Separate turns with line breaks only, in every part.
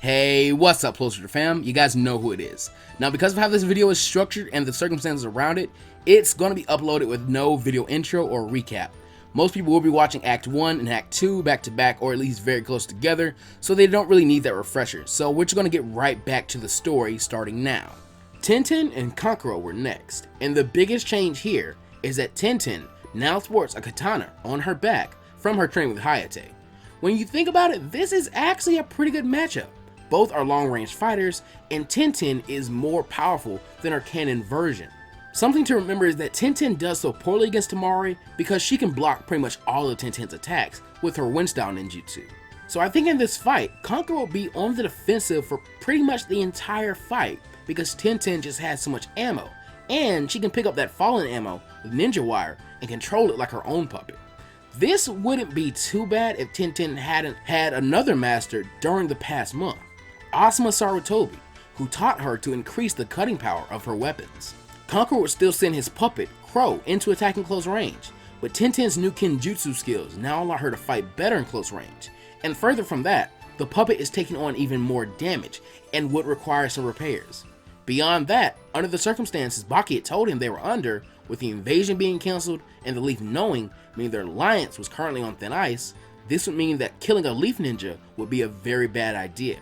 Hey, what's up, Closer to Fam? You guys know who it is. Now, because of how this video is structured and the circumstances around it, it's going to be uploaded with no video intro or recap. Most people will be watching Act 1 and Act 2 back to back, or at least very close together, so they don't really need that refresher. So we're just going to get right back to the story starting now. Tintin and Kankuro were next, and the biggest change here is that Tintin now sports a katana on her back from her training with Hayate. When you think about it, this is actually a pretty good matchup. Both are long-range fighters, and Tintin is more powerful than her canon version. Something to remember is that Tintin does so poorly against Temari because she can block pretty much all of Tintin's attacks with her wind-style ninjutsu. So I think in this fight, Kankuro will be on the defensive for pretty much the entire fight because Tintin just has so much ammo, and she can pick up that fallen ammo with ninja wire and control it like her own puppet. This wouldn't be too bad if Tintin hadn't had another master during the past month, Asuma Sarutobi, who taught her to increase the cutting power of her weapons. Kankuro would still send his puppet, Crow, into attacking close range, but Tintin's new Kenjutsu skills now allow her to fight better in close range, and further from that, the puppet is taking on even more damage and would require some repairs. Beyond that, under the circumstances Baki had told him they were under, with the invasion being cancelled and the Leaf knowing, meaning their alliance was currently on thin ice, this would mean that killing a Leaf ninja would be a very bad idea.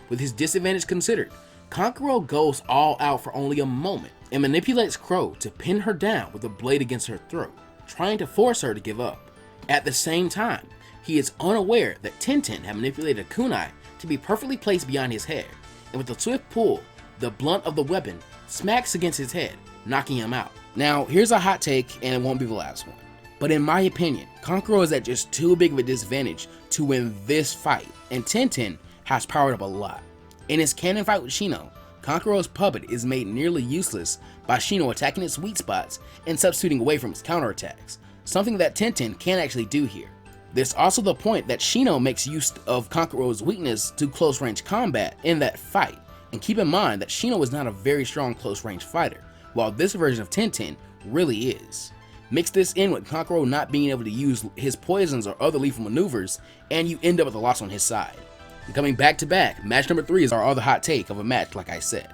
With his disadvantage considered, Kankuro goes all out for only a moment and manipulates Crow to pin her down with a blade against her throat, trying to force her to give up. At the same time, he is unaware that Tintin had manipulated a kunai to be perfectly placed behind his head, and with a swift pull, the blunt of the weapon smacks against his head, knocking him out. Now, here's a hot take, and it won't be the last one. But in my opinion, Kankuro is at just too big of a disadvantage to win this fight, and Tintin has powered up a lot. In his canon fight with Shino, Kankuro's puppet is made nearly useless by Shino attacking its weak spots and substituting away from its counterattacks, something that Tintin can't actually do here. There's also the point that Shino makes use of Kankuro's weakness to close range combat in that fight, and keep in mind that Shino is not a very strong close range fighter, while this version of Tintin really is. Mix this in with Kankuro not being able to use his poisons or other lethal maneuvers, and you end up with a loss on his side. And coming back to back, match number 3 is our other hot take of a match, like I said.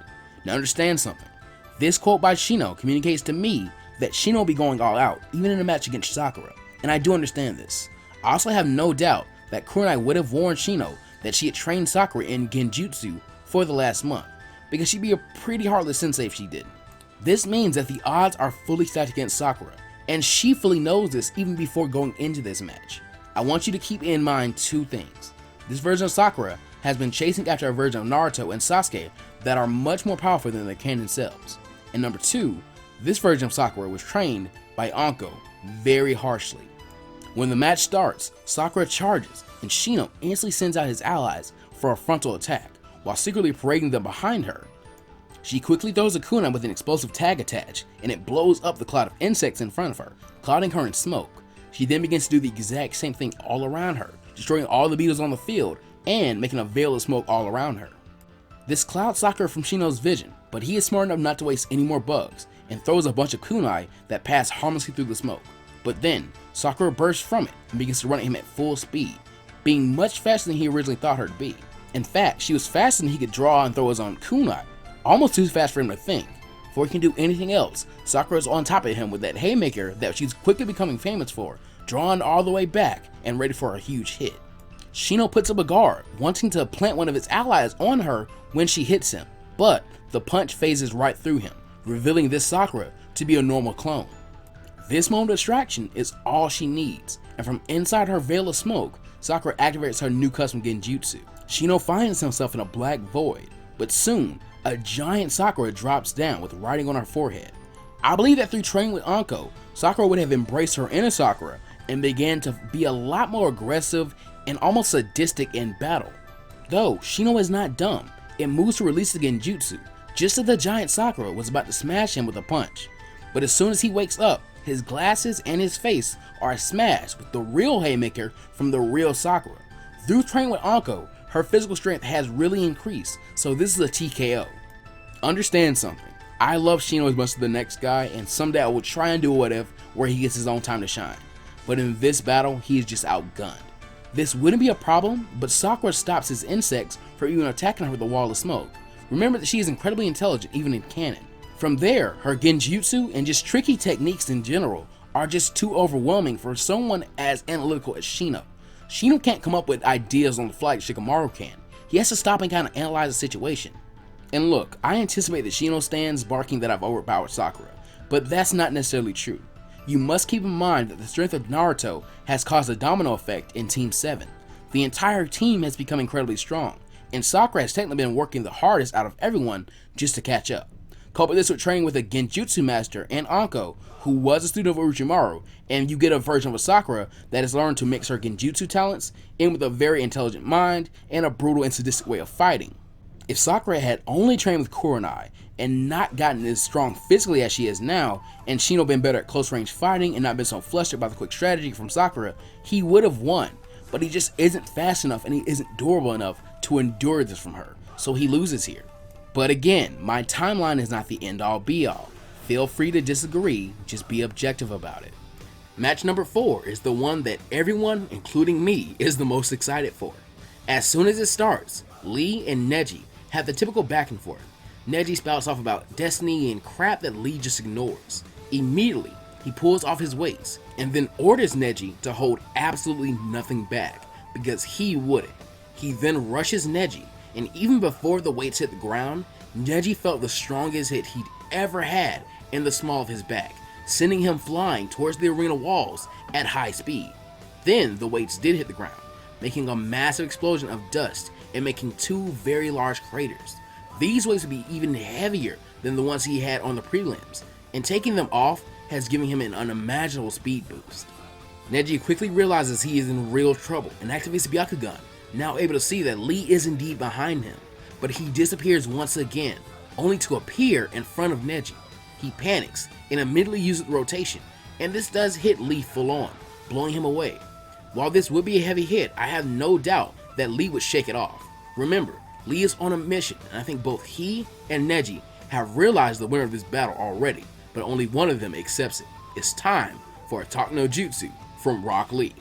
Now understand something. This quote by Shino communicates to me that Shino will be going all out, even in a match against Sakura, and I do understand this. I also have no doubt that Kunai would have warned Shino that she had trained Sakura in Genjutsu for the last month, because she'd be a pretty heartless sensei if she didn't. This means that the odds are fully stacked against Sakura, and she fully knows this even before going into this match. I want you to keep in mind two things. This version of Sakura has been chasing after a version of Naruto and Sasuke that are much more powerful than their canon selves. And number 2, this version of Sakura was trained by Anko very harshly. When the match starts, Sakura charges and Shino instantly sends out his allies for a frontal attack while secretly parading them behind her. She quickly throws a kunai with an explosive tag attached, and it blows up the cloud of insects in front of her, clouding her in smoke. She then begins to do the exact same thing all around her, destroying all the beetles on the field and making a veil of smoke all around her. This clouds Sakura from Shino's vision, but he is smart enough not to waste any more bugs and throws a bunch of kunai that pass harmlessly through the smoke. But then, Sakura bursts from it and begins to run at him at full speed, being much faster than he originally thought her to be. In fact, she was faster than he could draw and throw his own kunai, almost too fast for him to think. Before he can do anything else, Sakura's on top of him with that haymaker that she's quickly becoming famous for, drawn all the way back and ready for a huge hit. Shino puts up a guard, wanting to plant one of its allies on her when she hits him, but the punch phases right through him, revealing this Sakura to be a normal clone. This moment of distraction is all she needs, and from inside her veil of smoke, Sakura activates her new custom Genjutsu. Shino finds himself in a black void, but soon, a giant Sakura drops down with writing on her forehead. I believe that through training with Anko, Sakura would have embraced her inner Sakura and began to be a lot more aggressive and almost sadistic in battle. Though Shino is not dumb, it moves to release the Genjutsu just as the giant Sakura was about to smash him with a punch. But as soon as he wakes up, his glasses and his face are smashed with the real haymaker from the real Sakura. Through training with Anko, her physical strength has really increased, so this is a TKO. Understand something. I love Shino as much as the next guy, and someday I will try and do what if where he gets his own time to shine. But in this battle, he is just outgunned. This wouldn't be a problem, but Sakura stops his insects from even attacking her with a wall of smoke. Remember that she is incredibly intelligent even in canon. From there, her genjutsu and just tricky techniques in general are just too overwhelming for someone as analytical as Shino. Shino can't come up with ideas on the fly like Shikamaru can. He has to stop and kind of analyze the situation. And look, I anticipate that Shino stands barking that I've overpowered Sakura, but that's not necessarily true. You must keep in mind that the strength of Naruto has caused a domino effect in Team 7. The entire team has become incredibly strong, and Sakura has technically been working the hardest out of everyone just to catch up. Couple this with training with a Genjutsu master and Anko, who was a student of Orochimaru, and you get a version of a Sakura that has learned to mix her Genjutsu talents in with a very intelligent mind and a brutal and sadistic way of fighting. If Sakura had only trained with Kurenai and not gotten as strong physically as she is now, and Shino been better at close range fighting and not been so flustered by the quick strategy from Sakura, he would have won, but he just isn't fast enough and he isn't durable enough to endure this from her, so he loses here. But again, my timeline is not the end all be all. Feel free to disagree, just be objective about it. Match number 4 is the one that everyone, including me, is the most excited for. As soon as it starts, Lee and Neji have the typical back and forth. Neji spouts off about destiny and crap that Lee just ignores. Immediately, he pulls off his weights and then orders Neji to hold absolutely nothing back because he wouldn't. He then rushes Neji, and even before the weights hit the ground, Neji felt the strongest hit he'd ever had in the small of his back, sending him flying towards the arena walls at high speed. Then the weights did hit the ground, making a massive explosion of dust and making 2 very large craters. These weights would be even heavier than the ones he had on the prelims, and taking them off has given him an unimaginable speed boost. Neji quickly realizes he is in real trouble and activates the Byakugan, now able to see that Lee is indeed behind him, but he disappears once again, only to appear in front of Neji. He panics and immediately uses the rotation, and this does hit Lee full on, blowing him away. While this would be a heavy hit, I have no doubt that Lee would shake it off. Remember, Lee is on a mission, and I think both he and Neji have realized the winner of this battle already, but only one of them accepts it. It's time for a Talk No Jutsu from Rock Lee.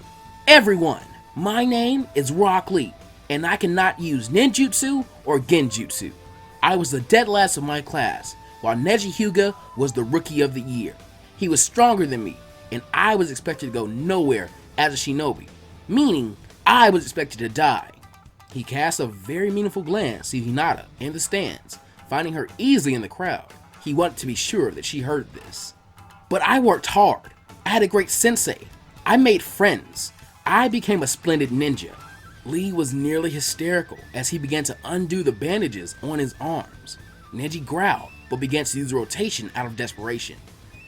Everyone, my name is Rock Lee, and I cannot use ninjutsu or genjutsu. I was the dead last of my class, while Neji Hyuga was the rookie of the year. He was stronger than me, and I was expected to go nowhere as a shinobi, meaning I was expected to die. He casts a very meaningful glance to Hinata in the stands, finding her easily in the crowd. He wanted to be sure that she heard this. But I worked hard. I had a great sensei. I made friends. I became a splendid ninja. Lee was nearly hysterical as he began to undo the bandages on his arms. Neji growled, but began to use rotation out of desperation.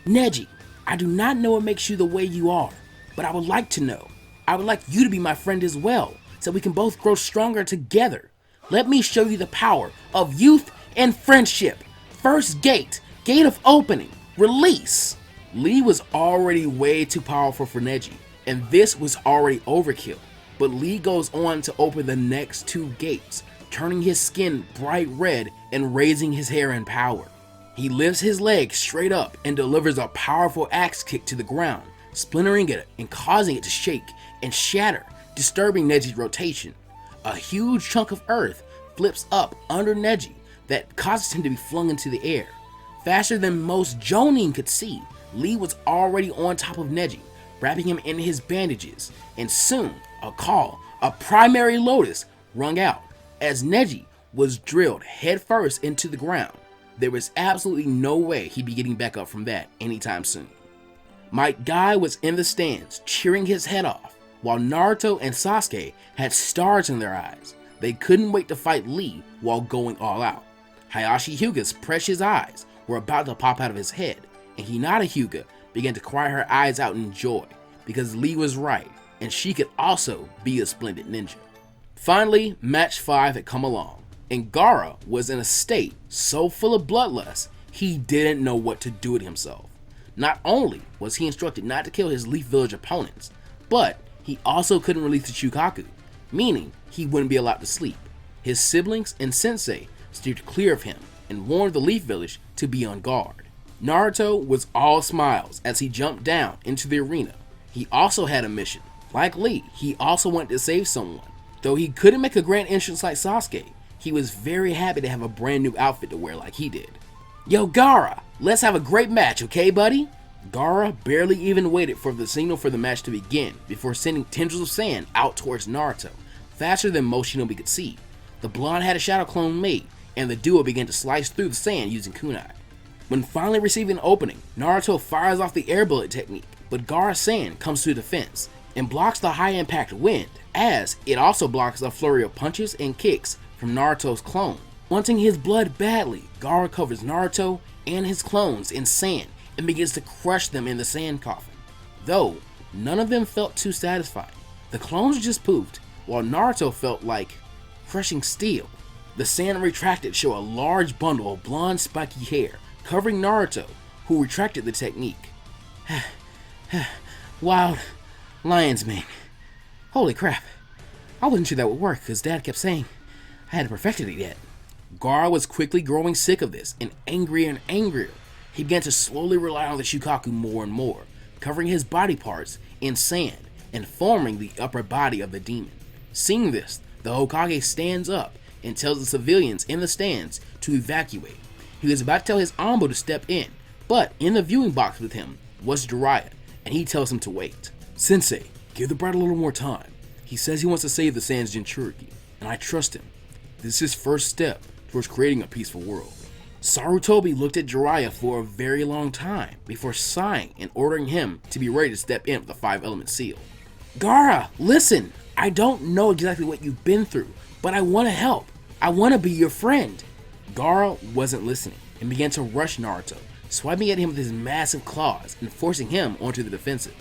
Neji, I do not know what makes you the way you are, but I would like to know. I would like you to be my friend as well, so we can both grow stronger together. Let me show you the power of youth and friendship. First gate, gate of opening, release. Lee was already way too powerful for Neji, and this was already overkill. But Lee goes on to open the next 2 gates, turning his skin bright red and raising his hair in power. He lifts his leg straight up and delivers a powerful axe kick to the ground, splintering it and causing it to shake and shatter, disturbing Neji's rotation. A huge chunk of earth flips up under Neji that causes him to be flung into the air. Faster than most Jonin could see, Lee was already on top of Neji, wrapping him in his bandages, and soon a primary lotus rung out as Neji was drilled headfirst into the ground. There was absolutely no way he'd be getting back up from that anytime soon. My guy was in the stands cheering his head off, while Naruto and Sasuke had stars in their eyes. They couldn't wait to fight Lee while going all out. Hayashi Hyuga's precious eyes were about to pop out of his head, and Hinata Hyuga began to cry her eyes out in joy because Lee was right, and she could also be a splendid ninja. Finally, match 5 had come along, and Gaara was in a state so full of bloodlust, he didn't know what to do with himself. Not only was he instructed not to kill his Leaf Village opponents, but he also couldn't release the Shukaku, meaning he wouldn't be allowed to sleep. His siblings and sensei steered clear of him and warned the Leaf Village to be on guard. Naruto was all smiles as he jumped down into the arena. He also had a mission, Like Lee, he also wanted to save someone. Though he couldn't make a grand entrance like Sasuke, he was very happy to have a brand new outfit to wear like he did. Yo Gaara, let's have a great match, okay buddy? Gaara barely even waited for the signal for the match to begin before sending tendrils of sand out towards Naruto, faster than most Shinobi could see. The blonde had a shadow clone made, and the duo began to slice through the sand using kunai. When finally receiving an opening, Naruto fires off the air bullet technique, but Gaara's sand comes to defense and blocks the high impact wind, as it also blocks a flurry of punches and kicks from Naruto's clone. Wanting his blood badly, Gaara covers Naruto and his clones in sand and begins to crush them in the sand coffin. Though, none of them felt too satisfied. The clones just poofed, while Naruto felt like crushing steel. The sand retracted to show a large bundle of blonde spiky hair covering Naruto, who retracted the technique. Wild lion's mane. Holy crap. I wasn't sure that would work because Dad kept saying I hadn't perfected it yet. Gaara was quickly growing sick of this and angrier. He began to slowly rely on the Shukaku more and more, covering his body parts in sand and forming the upper body of the demon. Seeing this, the Hokage stands up and tells the civilians in the stands to evacuate. He was about to tell his Anbo to step in, but in the viewing box with him was Jiraiya, and he tells him to wait. Sensei, give the brat a little more time. He says he wants to save the Sans Jinchuriki, and I trust him. This is his first step towards creating a peaceful world. Sarutobi looked at Jiraiya for a very long time before sighing and ordering him to be ready to step in with the 5-element seal. Gaara, listen! I don't know exactly what you've been through, but I want to help. I want to be your friend. Gaara wasn't listening and began to rush Naruto, swiping at him with his massive claws and forcing him onto the defensive.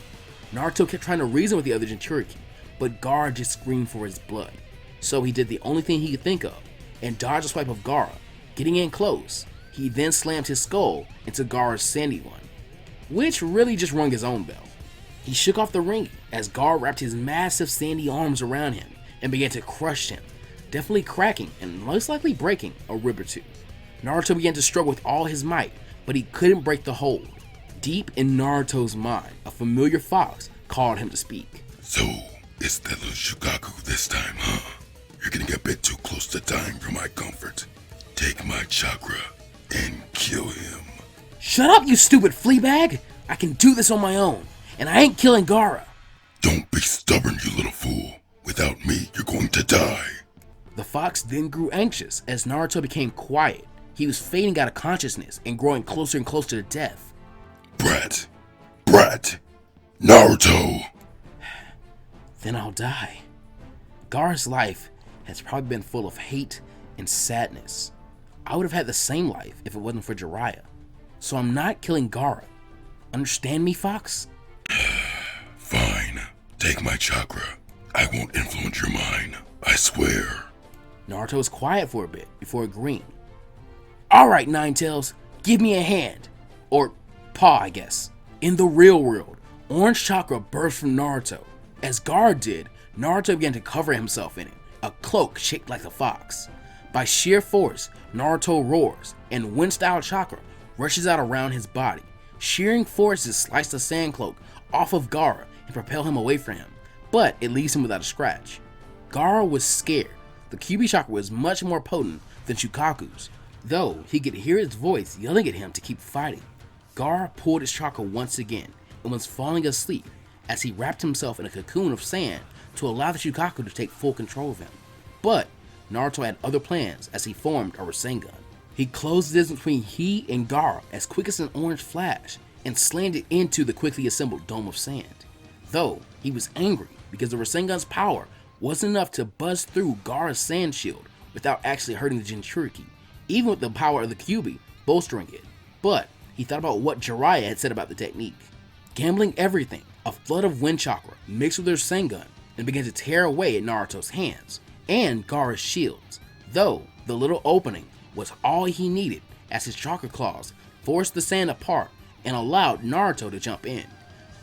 Naruto kept trying to reason with the other Jinchuriki, but Gaara just screamed for his blood. So he did the only thing he could think of and dodged a swipe of Gaara. Getting in close, he then slammed his skull into Gaara's sandy one, which really just rung his own bell. He shook off the ring as Gaara wrapped his massive sandy arms around him and began to crush him, definitely cracking and most likely breaking a rib or two. Naruto began to struggle with all his might, but he couldn't break the hold. Deep in Naruto's mind, a familiar fox called him to speak.
So, it's that little Shukaku this time, huh? You're getting a bit too close to dying for my comfort. Take my chakra and kill him.
Shut up, you stupid fleabag! I can do this on my own, and I ain't killing Gaara.
Don't be stubborn, you little fool. Without me, you're going to die.
The fox then grew anxious as Naruto became quiet. He was fading out of consciousness and growing closer and closer to death.
Brat! Naruto!
Then I'll die. Gaara's life has probably been full of hate and sadness. I would have had the same life if it wasn't for Jiraiya. So I'm not killing Gaara. Understand me, Fox?
Fine. Take my chakra. I won't influence your mind. I swear.
Naruto was quiet for a bit before agreeing. Alright, Ninetales, give me a hand. Or paw, I guess. In the real world, orange chakra burst from Naruto. As Gaara did, Naruto began to cover himself in it, a cloak shaped like a fox. By sheer force, Naruto roars, and wind-style chakra rushes out around his body. Shearing forces slice the sand cloak off of Gaara and propel him away from him, but it leaves him without a scratch. Gaara was scared. The Kyuubi chakra was much more potent than Shukaku's, though he could hear its voice yelling at him to keep fighting. Gaara pulled his chakra once again and was falling asleep as he wrapped himself in a cocoon of sand to allow the Shukaku to take full control of him. But Naruto had other plans as he formed a Rasengan. He closed the distance between he and Gaara as quick as an orange flash and slammed it into the quickly assembled dome of sand. Though he was angry because the Rasengan's power wasn't enough to buzz through Gaara's sand shield without actually hurting the Jinchuriki, even with the power of the Kyuubi bolstering it. But he thought about what Jiraiya had said about the technique. Gambling everything, a flood of wind chakra mixed with their Rasengan and began to tear away at Naruto's hands and Gaara's shields, though the little opening was all he needed as his chakra claws forced the sand apart and allowed Naruto to jump in.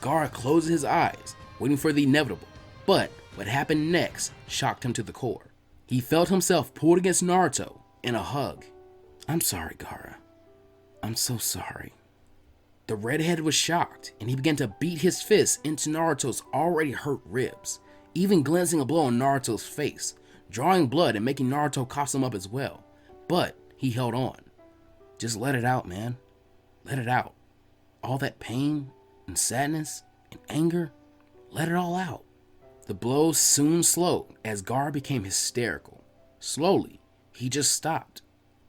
Gaara closed his eyes, waiting for the inevitable, but what happened next shocked him to the core. He felt himself pulled against Naruto in a hug. I'm sorry, Gaara. I'm so sorry. The redhead was shocked, and he began to beat his fist into Naruto's already hurt ribs, even glancing a blow on Naruto's face, drawing blood and making Naruto cough him up as well. But he held on. Just let it out, man. Let it out. All that pain and sadness and anger, let it all out. The blows soon slowed as Gaara became hysterical. Slowly, he just stopped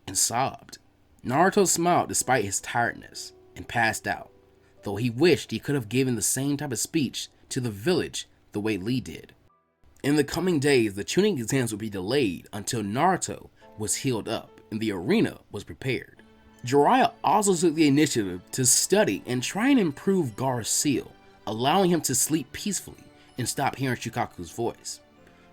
and sobbed. Naruto smiled despite his tiredness and passed out, though he wished he could have given the same type of speech to the village the way Lee did. In the coming days, the chunin exams would be delayed until Naruto was healed up and the arena was prepared. Jiraiya also took the initiative to study and try and improve Gaara's seal, allowing him to sleep peacefully and stop hearing Shukaku's voice.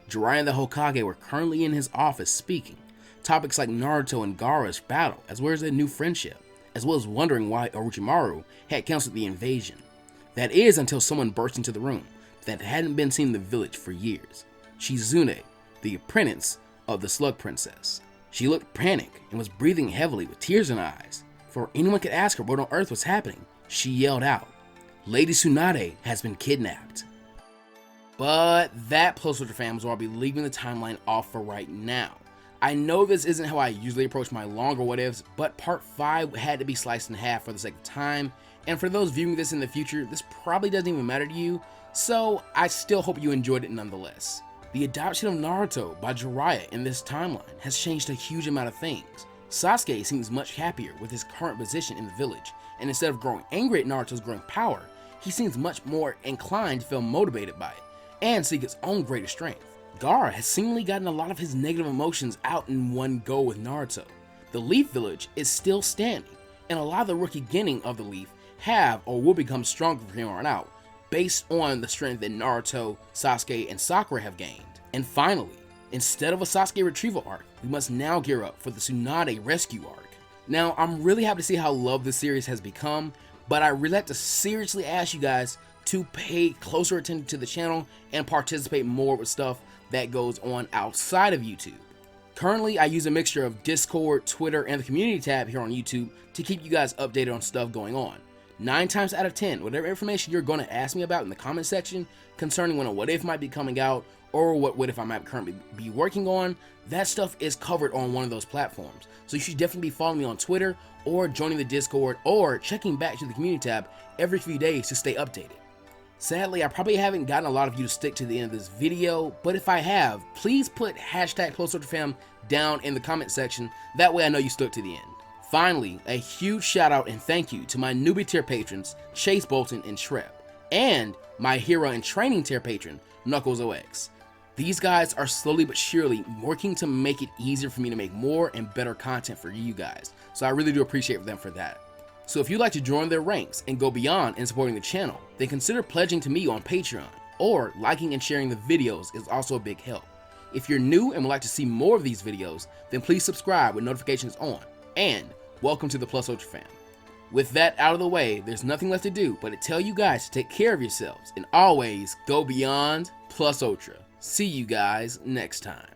Jiraiya and the Hokage were currently in his office speaking, topics like Naruto and Gaara's battle, as well as their new friendship, as well as wondering why Orochimaru had canceled the invasion. That is until someone burst into the room that hadn't been seen in the village for years. Shizune, the apprentice of the Slug Princess. She looked panicked and was breathing heavily with tears in her eyes. Before anyone could ask her what on earth was happening, she yelled out, "Lady Tsunade has been kidnapped." But that, Plus Soldier fam, is where I'll be leaving the timeline off for right now. I know this isn't how I usually approach my longer what ifs, but part 5 had to be sliced in half for the sake of time, and for those viewing this in the future, this probably doesn't even matter to you, so I still hope you enjoyed it nonetheless. The adoption of Naruto by Jiraiya in this timeline has changed a huge amount of things. Sasuke seems much happier with his current position in the village, and instead of growing angry at Naruto's growing power, he seems much more inclined to feel motivated by it, and seek his own greater strength. Gaara has seemingly gotten a lot of his negative emotions out in one go with Naruto. The Leaf Village is still standing, and a lot of the rookie genin of the Leaf have or will become stronger from here on out, based on the strength that Naruto, Sasuke, and Sakura have gained. And finally, instead of a Sasuke retrieval arc, we must now gear up for the Tsunade rescue arc. Now, I'm really happy to see how loved this series has become, but I really have to seriously ask you guys to pay closer attention to the channel and participate more with stuff that goes on outside of YouTube. Currently, I use a mixture of Discord, Twitter, and the community tab here on YouTube to keep you guys updated on stuff going on. 9 times out of 10, whatever information you're going to ask me about in the comment section concerning when a what if might be coming out or what if I might currently be working on, that stuff is covered on one of those platforms. So you should definitely be following me on Twitter or joining the Discord or checking back to the community tab every few days to stay updated. Sadly, I probably haven't gotten a lot of you to stick to the end of this video, but if I have, please put #PlusSoldierFam down in the comment section, that way I know you stuck to the end. Finally, a huge shout out and thank you to my newbie tier patrons, Chase Bolton and Shrep, and my hero and training tier patron, Knuckles0x. These guys are slowly but surely working to make it easier for me to make more and better content for you guys, so I really do appreciate them for that. So if you'd like to join their ranks and go beyond in supporting the channel, then consider pledging to me on Patreon, or liking and sharing the videos is also a big help. If you're new and would like to see more of these videos, then please subscribe with notifications on, and welcome to the Plus Ultra fam. With that out of the way, there's nothing left to do but to tell you guys to take care of yourselves and always go beyond Plus Ultra. See you guys next time.